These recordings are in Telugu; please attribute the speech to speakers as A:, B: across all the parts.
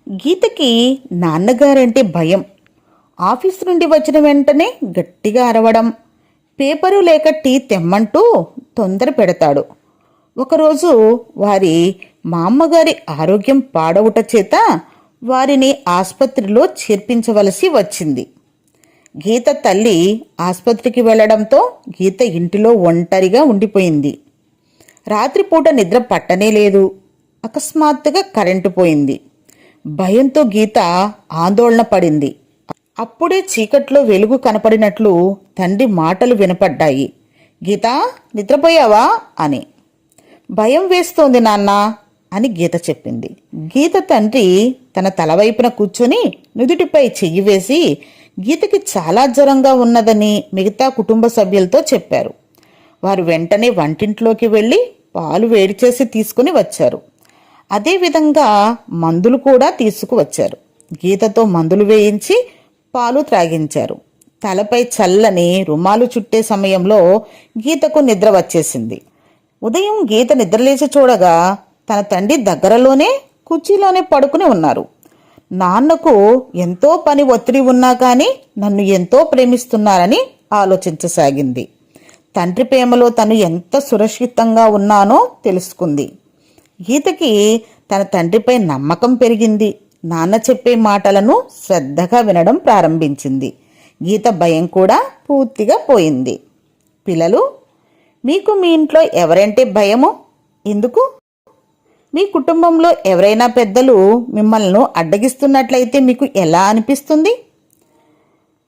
A: గీతకి నాన్నగారంటే భయం. ఆఫీసు నుండి వచ్చిన వెంటనే గట్టిగా అరవడం, పేపరు లేక టీ తెమ్మంటూ తొందర పెడతాడు. ఒకరోజు వారి మామ్మగారి ఆరోగ్యం పాడవుట చేత వారిని ఆసుపత్రిలో చేర్పించవలసి వచ్చింది. గీత తల్లి ఆసుపత్రికి వెళ్లడంతో గీత ఇంటిలో ఒంటరిగా ఉండిపోయింది. రాత్రిపూట నిద్ర పట్టనే లేదు. అకస్మాత్తుగా కరెంటు పోయింది. భయంతో గీత ఆందోళన పడింది. అప్పుడే చీకట్లో వెలుగు కనపడినట్లు తండ్రి మాటలు వినపడ్డాయి. గీత, నిద్రపోయావా అని. భయం వేస్తోంది నాన్న అని గీత చెప్పింది. గీత తండ్రి తన తలవైపున కూర్చొని నుదుటిపై చెయ్యి వేసి గీతకి చాలా జ్వరంగా ఉన్నదని మిగతా కుటుంబ సభ్యులతో చెప్పారు. వారు వెంటనే వంటింట్లోకి వెళ్ళి పాలు వేడి చేసి తీసుకుని వచ్చారు. అదేవిధంగా మందులు కూడా తీసుకువచ్చారు. గీతతో మందులు వేయించి పాలు త్రాగించారు. తలపై చల్లని రుమాలు చుట్టే సమయంలో గీతకు నిద్ర వచ్చేసింది. ఉదయం గీత నిద్రలేచి చూడగా తన తండ్రి దగ్గరలోనే కుర్చీలోనే పడుకుని ఉన్నారు. నాన్నకు ఎంతో పని ఒత్తిడి ఉన్నా కానీ నన్ను ఎంతో ప్రేమిస్తున్నారని ఆలోచించసాగింది. తండ్రి ప్రేమలో తను ఎంత సురక్షితంగా ఉన్నానో తెలుసుకుంది. గీతకి తన తండ్రిపై నమ్మకం పెరిగింది. నాన్న చెప్పే మాటలను శ్రద్ధగా వినడం ప్రారంభించింది. గీత భయం కూడా పూర్తిగా పోయింది. పిల్లలు, మీకు మీ ఇంట్లో ఎవరంటే భయమో? ఎందుకు? మీ కుటుంబంలో ఎవరైనా పెద్దలు మిమ్మల్ని అడ్డగిస్తున్నట్లయితే మీకు ఎలా అనిపిస్తుంది?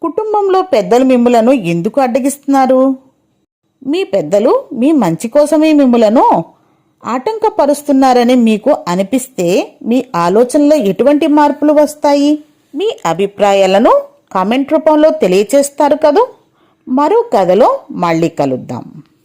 A: కుటుంబంలో పెద్దలు మిమ్మలను ఎందుకు అడ్డగిస్తున్నారు? మీ పెద్దలు మీ మంచి కోసమే మిమ్మలను ఆటంకపరుస్తున్నారని మీకు అనిపిస్తే మీ ఆలోచనలో ఎటువంటి మార్పులు వస్తాయి? మీ అభిప్రాయాలను కామెంట్ రూపంలో తెలియచేస్తారు కదూ. మరో కథలో మళ్ళీ కలుద్దాం.